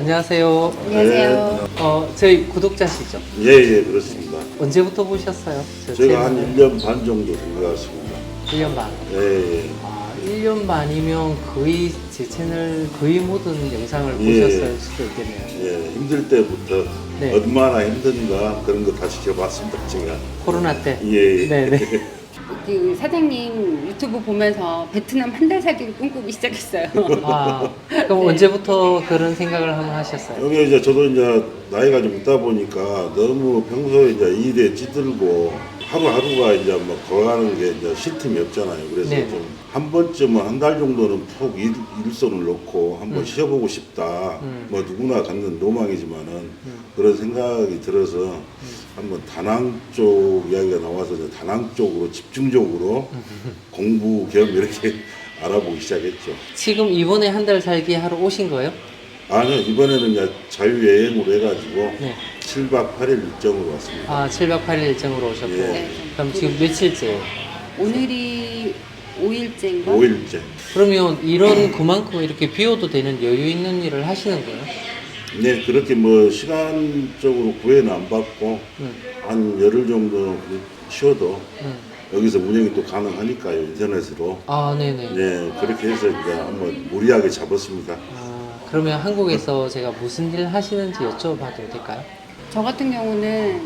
안녕하세요. 안녕하세요. 저희 구독자시죠? 예, 그렇습니다. 언제부터 보셨어요? 제가 한 1년 반 정도 된 것 같습니다. 1년 반. 예. 1년 반이면 거의 제 채널 거의 모든 영상을 예. 보셨을 수도 있겠네요. 예, 힘들 때부터 네. 얼마나 힘든가 그런 거 다 지켜봤습니다, 제가. 코로나 때. 예. 네네. 그 사장님 유튜브 보면서 베트남 한 달 살기를 꿈꾸기 시작했어요. 아, 그럼 네. 언제부터 그런 생각을 한번 하셨어요? 여기 이제 저도 이제 나이가 좀 있다 보니까 너무 평소에 이제 일에 찌들고 하루하루가 이제 뭐 걸어가는 게 이제 쉴 틈이 없잖아요. 그래서 네. 좀 한 번쯤은 한 달 정도는 푹 일손을 놓고 한번 쉬어보고 싶다. 뭐 누구나 갖는 로망이지만은 그런 생각이 들어서 한번 다낭 쪽 이야기가 나와서 이제 다낭 쪽으로 집중적으로 공부 겸 이렇게 알아보기 시작했죠. 지금 이번에 한 달 살기 하러 오신 거예요? 아니요, 이번에는 이제 자유여행으로 해가지고 네. 7박 8일 일정으로 왔습니다. 아, 7박 8일 일정으로 오셨고. 예. 그럼 지금 며칠째예요? 오늘이 5일째인가? 5일째. 그러면 이런 그만큼 이렇게 비워도 되는 여유 있는 일을 하시는 거예요? 네, 그렇게 뭐 시간적으로 구애는 안 받고 한 열흘 정도 쉬어도 여기서 운영이 또 가능하니까요, 인터넷으로. 아, 네네. 네, 그렇게 해서 이제 한번 무리하게 잡았습니다. 아, 그러면 한국에서 제가 무슨 일 하시는지 여쭤봐도 될까요? 저 같은 경우는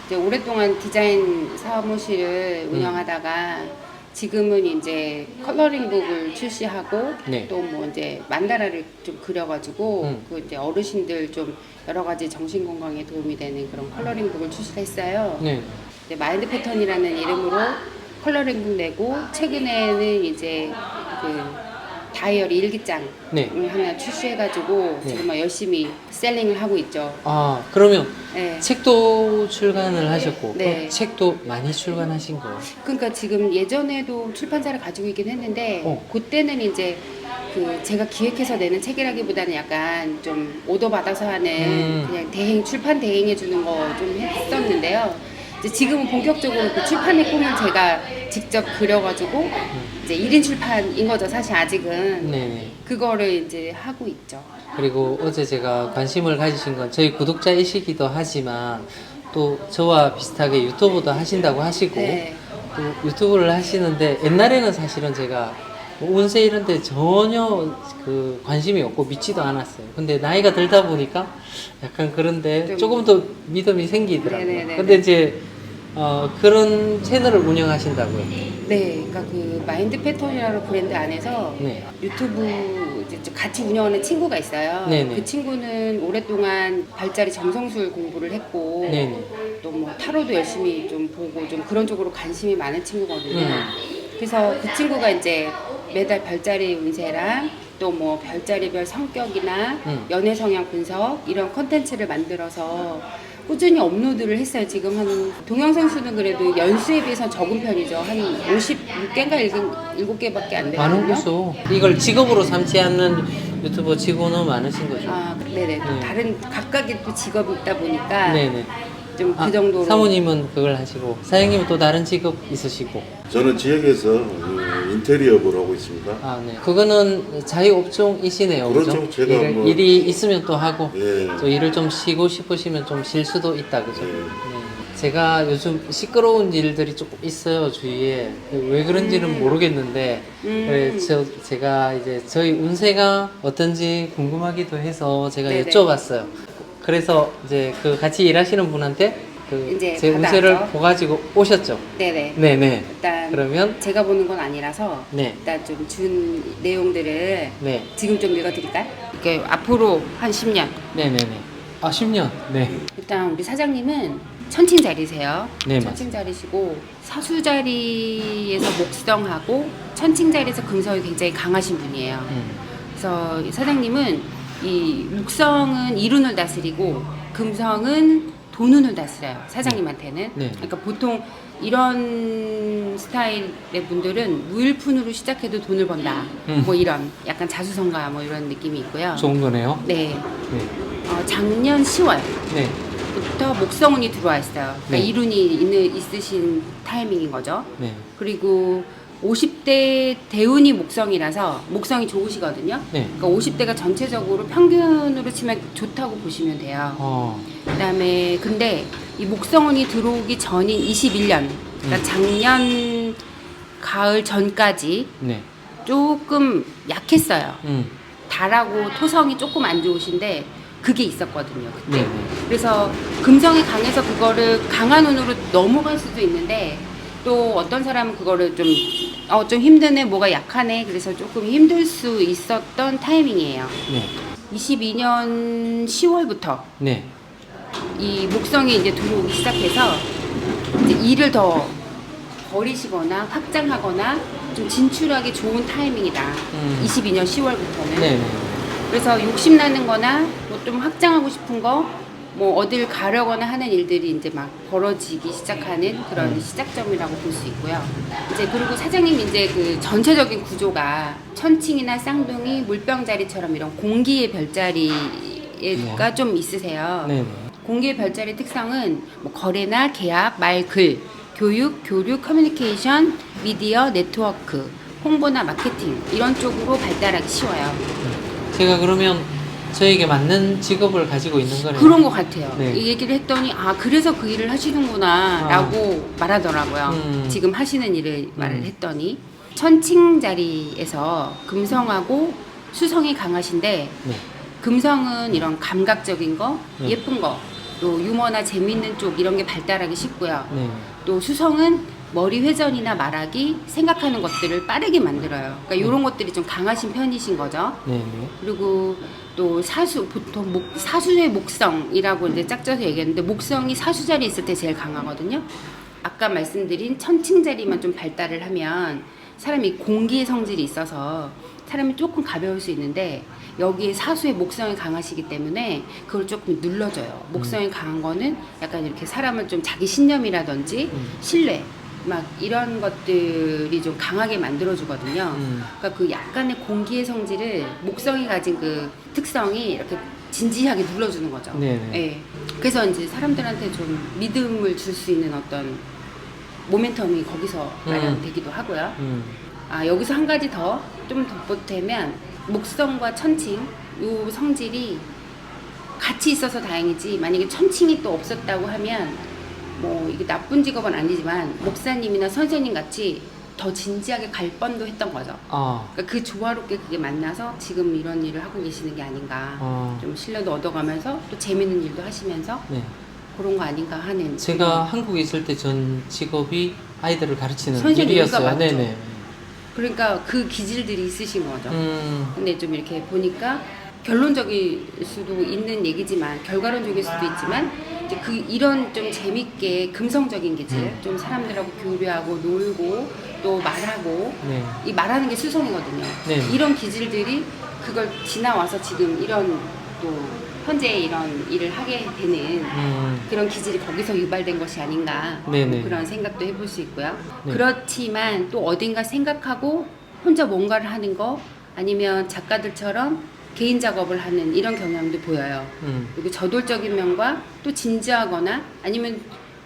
이제 오랫동안 디자인 사무실을 운영하다가 지금은 이제 컬러링북을 출시하고 네. 또 뭐 이제 만다라를 좀 그려가지고 그 이제 어르신들 좀 여러 가지 정신 건강에 도움이 되는 그런 컬러링북을 출시했어요. 네. 이제 마인드 패턴이라는 이름으로 컬러링북 내고 최근에는 이제 그 다이어리 일기장을 네. 하나 출시해가지고 네. 지금 막 열심히 셀링을 하고 있죠. 아, 그러면 네. 책도 출간을 하셨고, 네. 그럼 책도 많이 출간하신 거예요? 그러니까 지금 예전에도 출판사를 가지고 있긴 했는데 그때는 이제 그 제가 기획해서 내는 책이라기보다는 약간 좀 오더 받아서 하는 그냥 대행 출판 대행해 주는 거 좀 했었는데요. 이제 지금은 본격적으로 그 출판의 꿈을 제가 직접 그려가지고 이제 1인 출판인 거죠. 사실 아직은 네. 그거를 이제 하고 있죠. 그리고 어제 제가 관심을 가지신 건 저희 구독자이시기도 하지만 또 저와 비슷하게 유튜브도 하신다고 하시고 네. 또 유튜브를 하시는데 옛날에는 사실은 제가 뭐 운세 이런 데 전혀 그 관심이 없고 믿지도 않았어요. 근데 나이가 들다 보니까 약간 그런데 조금 더 믿음이 생기더라고요. 네네네네. 근데 이제 그런 채널을 운영하신다고요. 네, 그러니까 그 마인드 패턴이라는 브랜드 안에서 네. 유튜브 이제 같이 운영하는 친구가 있어요. 네네. 그 친구는 오랫동안 발자리 점성술 공부를 했고 네네. 또 뭐 타로도 열심히 좀 보고 좀 그런 쪽으로 관심이 많은 친구거든요. 그래서 그 친구가 이제 매달 별자리 운세랑 또 뭐 별자리별 성격이나 연애 성향 분석 이런 컨텐츠를 만들어서 꾸준히 업로드를 했어요. 지금 한 동영상 수는 그래도 연수에 비해서 적은 편이죠. 한 56개인가 7개밖에 안 되거든요. 많은 곳서 이걸 직업으로 삼지 않는 유튜버 치고는 많으신 거죠. 아, 네네. 또 네. 다른 각각의 또 직업이 있다 보니까 네네. 좀 그 정도로. 사모님은 그걸 하시고 사장님은 또 다른 직업 있으시고. 저는 지역에서 인테리어를 하고 있습니다. 아, 네. 그거는 자유업종이시네요. 그죠? 그렇죠. 제가 뭐- 일이 있으면 또 하고 예. 또 일을 좀 쉬고 싶으시면 좀 쉴 수도 있다. 그죠? 예. 네. 제가 요즘 시끄러운 일들이 조금 있어요, 주위에. 왜 그런지는 모르겠는데, 제가 이제 저희 운세가 어떤지 궁금하기도 해서 제가 네네. 여쭤봤어요. 그래서 이제 그 같이 일하시는 분한테 그 이제 제 운세를 받아왔죠. 보가지고 오셨죠? 네네. 네네. 일단 그러면, 제가 보는 건 아니라서 네. 일단 좀 준 내용들을 네. 지금 좀 읽어드릴까요? 이게 앞으로 한 10년. 네네네. 아, 10년. 네. 일단 우리 사장님은 천칭자리세요. 네, 천칭자리시고 사수자리에서 목성하고 천칭자리에서 금성이 굉장히 강하신 분이에요. 그래서 이 사장님은 이 목성은 이룬을 다스리고 금성은 돈운을 다스려요. 사장님한테는. 네. 그러니까 보통 이런 스타일의 분들은 무일푼으로 시작해도 돈을 번다. 뭐 이런 약간 자수성가 뭐 이런 느낌이 있고요. 좋은 거네요. 네. 네. 작년 10월 네. 부터 목성운이 들어와 있어요. 그러니까 네. 이룬이 있으신 타이밍인 거죠. 네. 그리고 50대 대운이 목성이라서 목성이 좋으시거든요. 네. 그러니까 50대가 전체적으로 평균으로 치면 좋다고 보시면 돼요. 그다음에 근데 이 목성운이 들어오기 전인 21년, 그러니까 작년 가을 전까지 네. 조금 약했어요. 음. 달하고 토성이 조금 안 좋으신데 그게 있었거든요. 그때. 네. 네. 그래서 금성이 강해서 그거를 강한 운으로 넘어갈 수도 있는데 또 어떤 사람은 그거를 좀 힘드네, 뭐가 약하네, 그래서 조금 힘들 수 있었던 타이밍이에요. 네. 22년 10월부터 네. 이 목성이 이제 들어오기 시작해서 이제 일을 더 버리시거나 확장하거나 좀 진출하기 좋은 타이밍이다. 22년 10월부터는. 네. 네. 그래서 욕심나는 거나 뭐 좀 확장하고 싶은 거, 뭐 어딜 가려거나 하는 일들이 이제 막 벌어지기 시작하는 그런 시작점이라고 볼 수 있고요. 이제 그리고 사장님 이제 그 전체적인 구조가 천칭이나 쌍둥이, 물병자리처럼 이런 공기의 별자리가 좀 있으세요. 네. 네. 공기의 별자리 특성은 뭐 거래나 계약, 말, 글, 교육, 교류, 커뮤니케이션, 미디어, 네트워크, 홍보나 마케팅 이런 쪽으로 발달하기 쉬워요. 제가 그러면 저에게 맞는 직업을 가지고 있는 거네요. 그런 것 같아요. 네. 이 얘기를 했더니 아 그래서 그 일을 하시는구나 라고 말하더라고요. 지금 하시는 일을 말을 했더니 천칭 자리에서 금성하고 수성이 강하신데 네. 금성은 이런 감각적인 거, 네. 예쁜 거, 또 유머나 재미있는 쪽 이런 게 발달하기 쉽고요. 네. 또 수성은 머리 회전이나 말하기, 생각하는 것들을 빠르게 만들어요. 그러니까 이런 것들이 좀 강하신 편이신 거죠. 네. 네. 그리고 또 보통 사수의 목성이라고 이제 짝져서 얘기했는데 목성이 사수 자리에 있을 때 제일 강하거든요. 아까 말씀드린 천칭 자리만 좀 발달을 하면 사람이 공기의 성질이 있어서 사람이 조금 가벼울 수 있는데 여기에 사수의 목성이 강하시기 때문에 그걸 조금 눌러줘요. 목성이 강한 거는 약간 이렇게 사람을 좀 자기 신념이라든지 신뢰 막 이런 것들이 좀 강하게 만들어주거든요. 그러니까 그 약간의 공기의 성질을 목성이 가진 그 특성이 이렇게 진지하게 눌러주는 거죠. 네네. 예. 그래서 이제 사람들한테 좀 믿음을 줄 수 있는 어떤 모멘텀이 거기서 마련되기도 하고요. 아 여기서 한 가지 더 좀 덧보태면 목성과 천칭 요 성질이 같이 있어서 다행이지 만약에 천칭이 또 없었다고 하면 뭐 이게 나쁜 직업은 아니지만 목사님이나 선생님 같이 더 진지하게 갈 뻔도 했던 거죠. 그러니까 그 조화롭게 그게 만나서 지금 이런 일을 하고 계시는 게 아닌가. 좀 신뢰도 얻어가면서 또 재밌는 일도 하시면서 네. 그런 거 아닌가 하는. 제가 한국에 있을 때 전 직업이 아이들을 가르치는 선생님이니까 일이었어요. 맞죠. 네네. 그러니까 그 기질들이 있으신 거죠. 근데 좀 이렇게 보니까 결론적일 수도 있는 얘기지만 결과론적일 수도 있지만 이제 그 이런 좀 재밌게 금성적인 기질 좀 사람들하고 교류하고 놀고 또 말하고 네. 이 말하는 게 수성이거든요. 네. 이런 기질들이 그걸 지나와서 지금 이런 또 현재 이런 일을 하게 되는 그런 기질이 거기서 유발된 것이 아닌가 네네. 그런 생각도 해볼 수 있고요. 네. 그렇지만 또 어딘가 생각하고 혼자 뭔가를 하는 거 아니면 작가들처럼 개인 작업을 하는 이런 경향도 보여요. 그리고 저돌적인 면과 또 진지하거나 아니면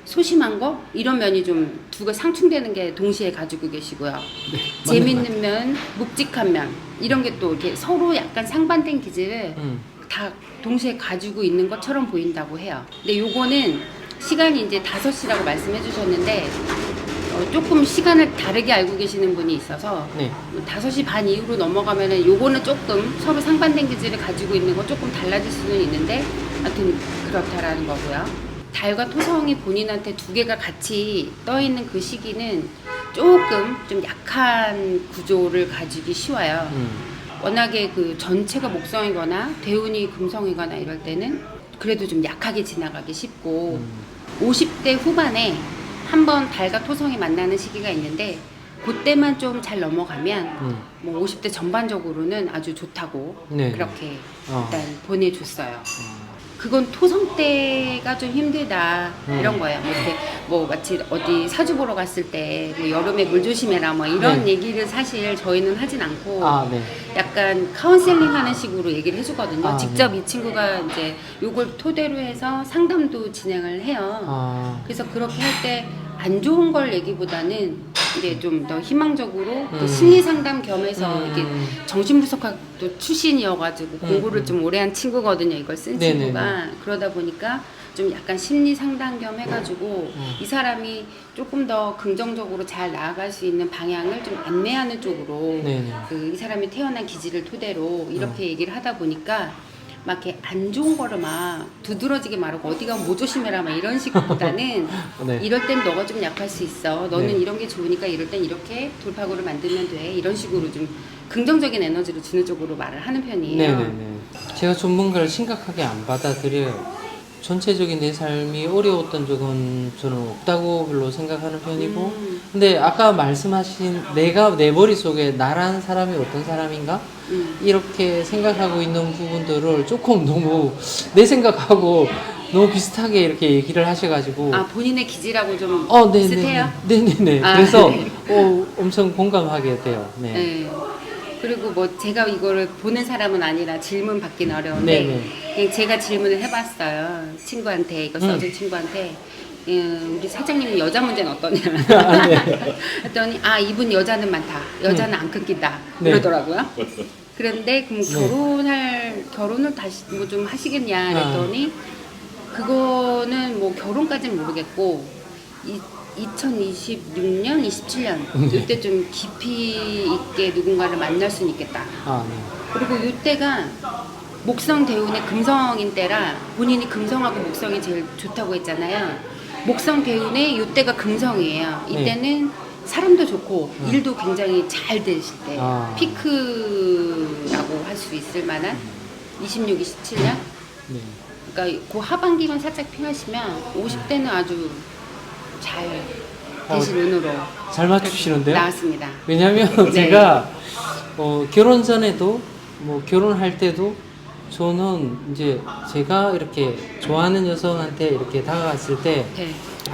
소심한 거 이런 면이 좀 두가 상충되는 게 동시에 가지고 계시고요. 네. 재밌는 면, 묵직한 면 이런 게 또 이렇게 서로 약간 상반된 기질을 다 동시에 가지고 있는 것처럼 보인다고 해요. 근데 요거는 시간이 이제 5시라고 말씀해 주셨는데 조금 시간을 다르게 알고 계시는 분이 있어서 네. 5시 반 이후로 넘어가면은 요거는 조금 서로 상반된 기질을 가지고 있는 거 조금 달라질 수는 있는데 하여튼 그렇다라는 거고요. 달과 토성이 본인한테 두 개가 같이 떠 있는 그 시기는 조금 좀 약한 구조를 가지기 쉬워요. 워낙에 그 전체가 목성이거나 대운이 금성이거나 이럴 때는 그래도 좀 약하게 지나가기 쉽고 50대 후반에 한번 달과 토성이 만나는 시기가 있는데 그때만 좀 잘 넘어가면 뭐 50대 전반적으로는 아주 좋다고 네. 그렇게 일단 보내줬어요. 그건 토성 때가 좀 힘들다 이런 거예요. 뭐 이렇게 뭐 마치 어디 사주 보러 갔을 때 뭐 여름에 물 조심해라 뭐 이런 네. 얘기를 사실 저희는 하진 않고 네. 약간 카운셀링 하는 식으로 얘기를 해주거든요. 직접 네. 이 친구가 이제 요걸 토대로 해서 상담도 진행을 해요. 그래서 그렇게 할 때 안 좋은 걸 얘기보다는 이제 좀 더 희망적으로 또 심리 상담 겸해서 이렇게 정신분석학도 출신이어가지고 공부를 좀 오래 한 친구거든요. 이걸 쓴 네네네. 친구가. 그러다 보니까 좀 약간 심리 상담 겸 해가지고 이 사람이 조금 더 긍정적으로 잘 나아갈 수 있는 방향을 좀 안내하는 쪽으로 네네. 이 사람이 태어난 기질을 토대로 이렇게 얘기를 하다 보니까 막 이렇게 안 좋은 거를 막 두드러지게 말하고 어디가 뭐 조심해라 막 이런 식보다는 네. 이럴 땐 너가 좀 약할 수 있어. 너는 네. 이런 게 좋으니까 이럴 땐 이렇게 돌파구를 만들면 돼. 이런 식으로 좀 긍정적인 에너지를 주는 쪽으로 말을 하는 편이에요. 네네네. 제가 전문가를 심각하게 안 받아들여요. 전체적인 내 삶이 어려웠던 적은 저는 없다고 별로 생각하는 편이고, 근데 아까 말씀하신 내가 내 머릿속에 나란 사람이 어떤 사람인가? 이렇게 생각하고 있는 부분들을 조금 너무 내 생각하고 너무 비슷하게 이렇게 얘기를 하셔가지고. 아, 본인의 기질하고 좀 네네네. 비슷해요? 네네네. 아, 그래서 네. 엄청 공감하게 돼요. 네. 네. 그리고 뭐 제가 이거를 보는 사람은 아니라 질문 받기는 어려운데 네네. 그냥 제가 질문을 해봤어요. 친구한테 이거 써준 친구한테 우리 사장님은 여자 문제는 어떠냐 아, 네. 했더니 아 이분 여자는 많다. 여자는 안 끊긴다. 네. 이러더라고요. 그런데 그럼 결혼을 다시 뭐 좀 하시겠냐 그랬더니 그거는 뭐 결혼까지는 모르겠고 2026년, 27년 네. 이때 좀 깊이 있게 누군가를 만날 수는 있겠다. 아, 네. 그리고 이때가 목성 대운의 금성인 때라 본인이 금성하고 목성이 제일 좋다고 했잖아요. 목성 대운의 이때가 금성이에요. 이때는 사람도 좋고 일도 굉장히 잘 되실 때 피크라고 할 수 있을 만한 26, 27년. 네. 그러니까 그 하반기만 살짝 피하시면 50대는 아주 잘 되실 운으로 잘 맞추시는데요? 나왔습니다. 왜냐면 네. 제가 결혼 전에도 뭐 결혼할 때도 저는 이제 제가 이렇게 좋아하는 여성한테 이렇게 다가갔을 때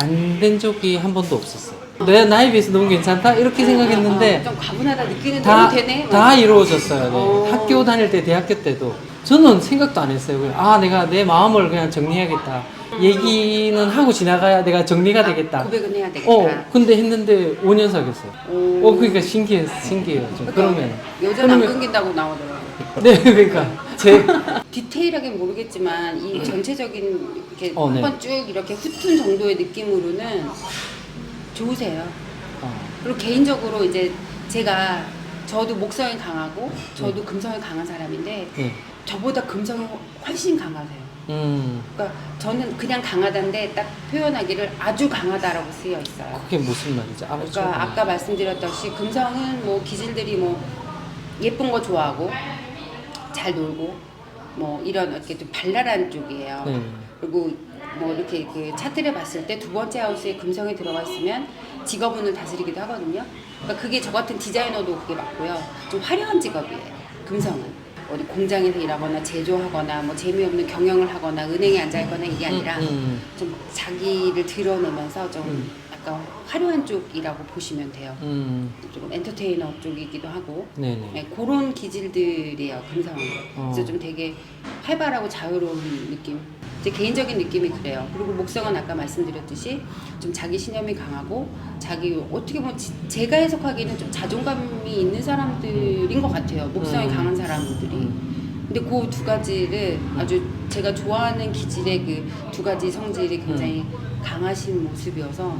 안 된 네. 적이 한 번도 없었어요. 내 나에 비해서 너무 괜찮다 이렇게 생각했는데 좀 과분하다 느끼는 다, 대로 되네. 다 이루어졌어요. 네. 학교 다닐 때, 대학교 때도 저는 생각도 안 했어요. 그냥, 내가 내 마음을 그냥 정리해야겠다. 얘기는 하고 지나가야 내가 정리가 되겠다. 고백은 해야 되겠다. 근데 했는데 5년 사귀었어요. 오. 그러니까 신기해요. 좀. 그러면. 여자는 안 끊긴다고 나오더라고요. 네, 그러니까. 디테일하게 모르겠지만 이 전체적인 이렇게 네. 한번 쭉 이렇게 훑은 정도의 느낌으로는 좋으세요. 그리고 개인적으로 이제 저도 목성이 강하고 저도 금성이 강한 사람인데 네. 저보다 금성이 훨씬 강하세요. 음, 그러니까 저는 그냥 강하다인데 딱 표현하기를 아주 강하다라고 쓰여 있어요. 그게 무슨 말이죠? 그러니까 아까 말씀드렸듯이 금성은 뭐 기질들이 뭐 예쁜 거 좋아하고 잘 놀고 뭐 이런 이렇게 좀 발랄한 쪽이에요. 네. 그리고 뭐 이렇게 그 차트를 봤을 때 두 번째 하우스에 금성이 들어가 있으면 직업운을 다스리기도 하거든요. 그러니까 그게 저 같은 디자이너도 그게 맞고요. 좀 화려한 직업이에요. 금성은. 어디 공장에서 일하거나 제조하거나 뭐 재미없는 경영을 하거나 은행에 앉아있거나 이게 아니라 좀 자기를 드러내면서 좀 약간 화려한 쪽이라고 보시면 돼요. 조금 엔터테이너 쪽이기도 하고 네네. 네, 그런 기질들이에요. 금성은. 그래서 좀 되게 활발하고 자유로운 느낌. 제 개인적인 느낌이 그래요. 그리고 목성은 아까 말씀드렸듯이 좀 자기 신념이 강하고 자기 어떻게 보면 제가 해석하기에는 좀 자존감이 있는 사람들인 것 같아요. 목성이 강한 사람들이. 근데 그 두 가지를 아주 제가 좋아하는 기질의 그 두 가지 성질이 굉장히 강하신 모습이어서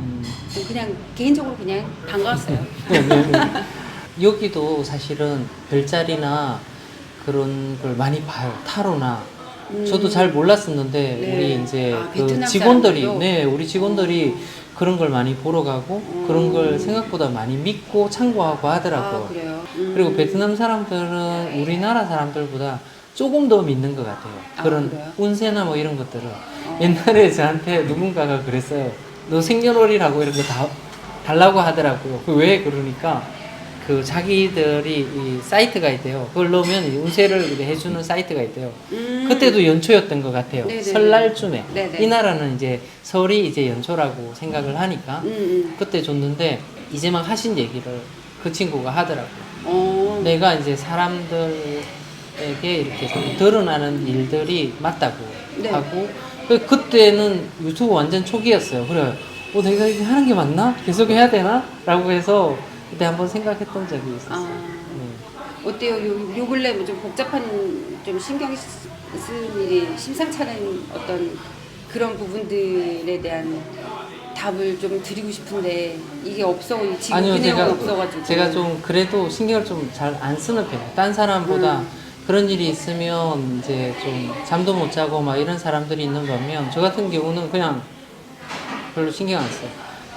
그냥 개인적으로 그냥 반가웠어요. 여기도 사실은 별자리나 그런 걸 많이 봐요. 타로나. 저도 잘 몰랐었는데 네. 우리 이제 그 베트남 직원들이 사람들도? 우리 직원들이 그런 걸 많이 보러 가고 그런 걸 생각보다 많이 믿고 참고하고 하더라고요. 그래요? 그리고 베트남 사람들은 우리나라 사람들보다 조금 더 믿는 것 같아요. 그런 그래요? 운세나 뭐 이런 것들을. 옛날에 저한테 누군가가 그랬어요. 너 생년월일하고 이런 거 다 달라고 하더라고요. 왜 그러니까 그 자기들이 이 사이트가 있대요. 그걸 넣으면 이 운세를 이렇게 해주는 사이트가 있대요. 그때도 연초였던 것 같아요. 네네네. 설날쯤에. 네네. 이 나라는 이제 설이 이제 연초라고 생각을 하니까 그때 줬는데 이제 막 하신 얘기를 그 친구가 하더라고요. 내가 이제 사람들에게 이렇게 자꾸 드러나는 일들이 맞다고 네. 하고 그때는 유튜브 완전 초기였어요. 그래 내가 이게 하는 게 맞나? 계속 해야 되나? 라고 해서 그때 한번 생각했던 적이 있었어요. 네. 어때요? 요 근래 뭐 좀 복잡한 좀 신경 쓰는 일이 심상치 않은 어떤 그런 부분들에 대한 답을 좀 드리고 싶은데 이게 없어 지금 아니요, 그 내용은 없어가지고 제가 좀 그래도 신경을 좀 잘 안 쓰는 편이에요. 딴 사람보다 그런 일이 있으면 이제 좀 잠도 못 자고 막 이런 사람들이 있는 거면 저 같은 경우는 그냥 별로 신경 안 써요.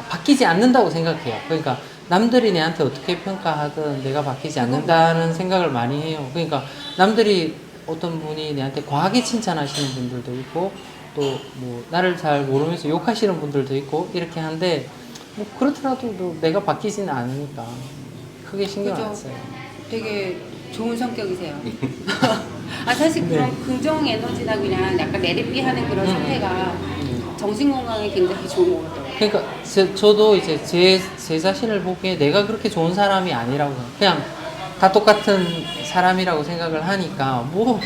바뀌지 않는다고 생각해요. 그러니까 남들이 내한테 어떻게 평가하든 내가 바뀌지 않는다는 생각을 많이 해요. 그러니까 남들이 어떤 분이 내한테 과하게 칭찬하시는 분들도 있고 또 뭐 나를 잘 모르면서 욕하시는 분들도 있고 이렇게 한데 뭐 그렇더라도 내가 바뀌지는 않으니까 크게 신경 안 그죠? 써요. 되게 좋은 성격이세요. 사실 네. 그런 긍정 에너지나 그냥 약간 내리비하는 그런 상태가 정신 건강에 굉장히 좋은 것 같아요. 그러니까 저도 이제 제 자신을 보기에 내가 그렇게 좋은 사람이 아니라고 생각해요. 그냥 다 똑같은 사람이라고 생각을 하니까 뭐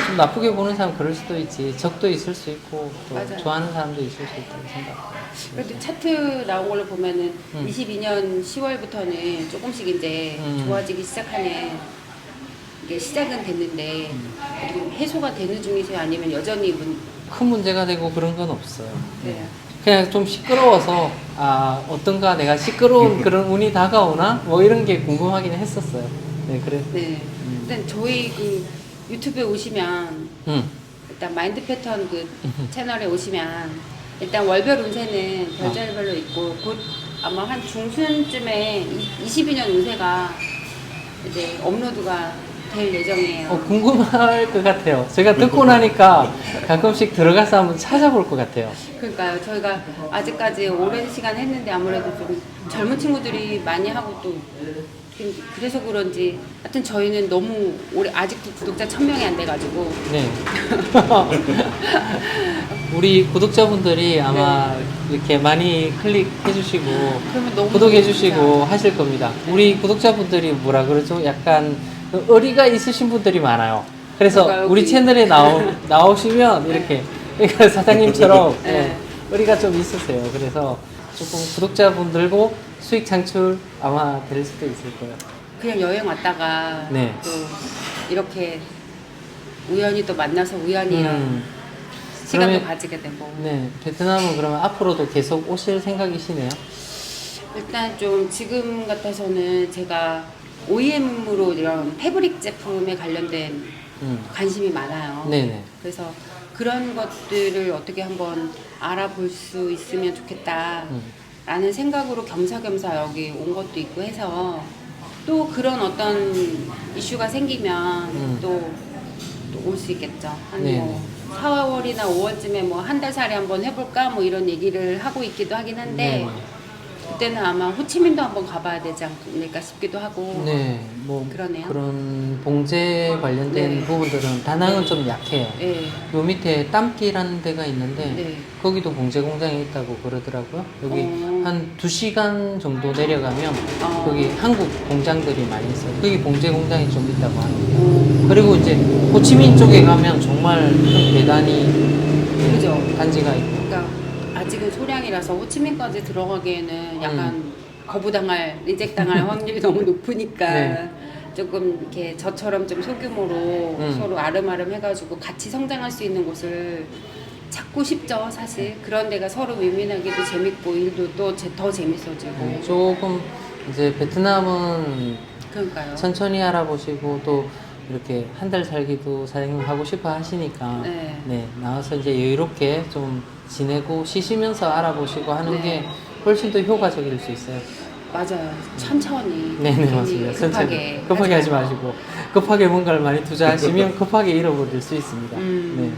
좀 나쁘게 보는 사람 그럴 수도 있지. 적도 있을 수 있고 또 맞아요. 좋아하는 사람도 있을 수 있다고 생각해요. 그래도 차트 나온 걸로 보면은 22년 10월부터는 조금씩 이제 좋아지기 시작하는 이게 시작은 됐는데 어떻게 해소가 되는 중이세요? 아니면 여전히 큰 문제가 되고 그런 건 없어요. 그래요? 그냥 좀 시끄러워서 어떤가 내가 시끄러운 그런 운이 다가오나 뭐 이런 게 궁금하긴 했었어요. 네, 그래. 네. 일단 저희 그 유튜브에 오시면 일단 마인드 패턴 그 채널에 오시면 일단 월별 운세는 별자리별로 있고 곧 아마 한 중순쯤에 22년 운세가 이제 업로드가 될 예정이에요. 궁금할 것 같아요. 제가 듣고 나니까 가끔씩 들어가서 한번 찾아볼 것 같아요. 그러니까요. 저희가 아직까지 오랜 시간 했는데 아무래도 좀 젊은 친구들이 많이 하고 또 그래서 그런지 하여튼 저희는 너무 오래 아직도 구독자 1000명이 안 돼가지고 네. 우리 구독자분들이 아마 이렇게 많이 클릭해 주시고 그러면 너무 구독해 주시고 진짜. 하실 겁니다. 우리 구독자분들이 뭐라 그러죠? 약간 의리가 있으신 분들이 많아요. 그래서 그러니까요, 우리 여기. 채널에 나오시면 이렇게 그러니까 사장님처럼 네. 의리가 좀 있으세요. 그래서 조금 구독자분들고 수익 창출 아마 될 수도 있을 거예요. 그냥 여행 왔다가 네. 또 이렇게 우연히 또 만나서 우연히 이런 시간도 그러면- 가지게 되고 네, 베트남은 그러면 앞으로도 계속 오실 생각이시네요? 일단 좀 지금 같아서는 제가 OEM으로 이런 패브릭 제품에 관련된 관심이 많아요. 네네. 그래서 그런 것들을 어떻게 한번 알아볼 수 있으면 좋겠다 라는 생각으로 겸사겸사 여기 온 것도 있고 해서 또 그런 어떤 이슈가 생기면 또 올 수 있겠죠. 한 네네. 뭐 4월이나 5월쯤에 뭐 한 달 살이 한번 해볼까 뭐 이런 얘기를 하고 있기도 하긴 한데 네네. 그때는 아마 호치민도 한번 가봐야 되지 않을까 싶기도 하고 네, 뭐 그러네요. 그런 봉제 관련된 네. 부분들은 다낭은 좀 약해요. 네. 요 밑에 땀띠라는 데가 있는데 네. 거기도 봉제 공장이 있다고 그러더라고요. 여기 어. 한 2시간 정도 내려가면 어. 거기 한국 공장들이 많이 있어요. 거기 봉제 공장이 좀 있다고 하는데 그리고 이제 호치민 쪽에 가면 정말 큰 대단히 그죠. 단지가 있고 그러니까 아직은 소량이라서 호치민까지 들어가기에는 약간 거부당할, 리젝당할 확률이 너무 높으니까 네. 조금 이렇게 저처럼 좀 소규모로 서로 아름아름 해가지고 같이 성장할 수 있는 곳을 찾고 싶죠, 사실. 그런 데가 서로 윈윈하기도 재밌고 일도 또 더 재밌어지고. 조금 이제 베트남은 그러니까요. 천천히 알아보시고 또 이렇게 한 달 살기도 사용하고 싶어 하시니까 네. 나와서 이제 여유롭게 좀 지내고 쉬시면서 알아보시고 하는 네. 게 훨씬 더 효과적일 수 있어요. 맞아요. 천천히. 네네 괜히 맞습니다. 급하게. 급하게 하지 마시고 급하게 뭔가를 많이 투자하시면 급하게 잃어버릴 수 있습니다. 네.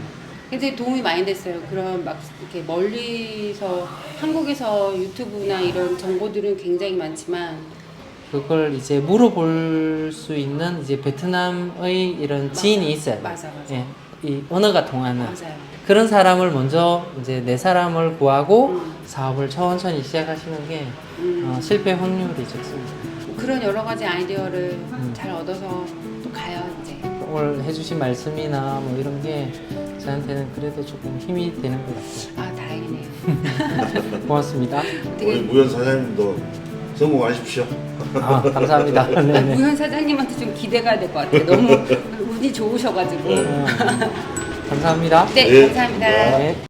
굉장히 도움이 많이 됐어요. 그런 막 이렇게 멀리서 한국에서 유튜브나 이런 정보들은 굉장히 많지만 그걸 이제 물어볼 수 있는 이제 베트남의 이런 지인이 있어요. 맞아. 예, 이 언어가 통하는 맞아요. 그런 사람을 먼저 이제 내 사람을 구하고 사업을 천천히 시작하시는 게 실패 확률이 적습니다. 그런 여러 가지 아이디어를 잘 얻어서 또 가요 이제. 오늘 해주신 말씀이나 뭐 이런 게 저한테는 그래도 조금 힘이 되는 것 같아요. 아 다행이에요. 다행이네요. 고맙습니다. 우리 무현 사장님도 성공하십시오. 아, 감사합니다. 아, 네네. 무현 사장님한테 좀 기대가 될 것 같아요. 너무 운이 좋으셔가지고. 감사합니다. 네, 네. 감사합니다. 네.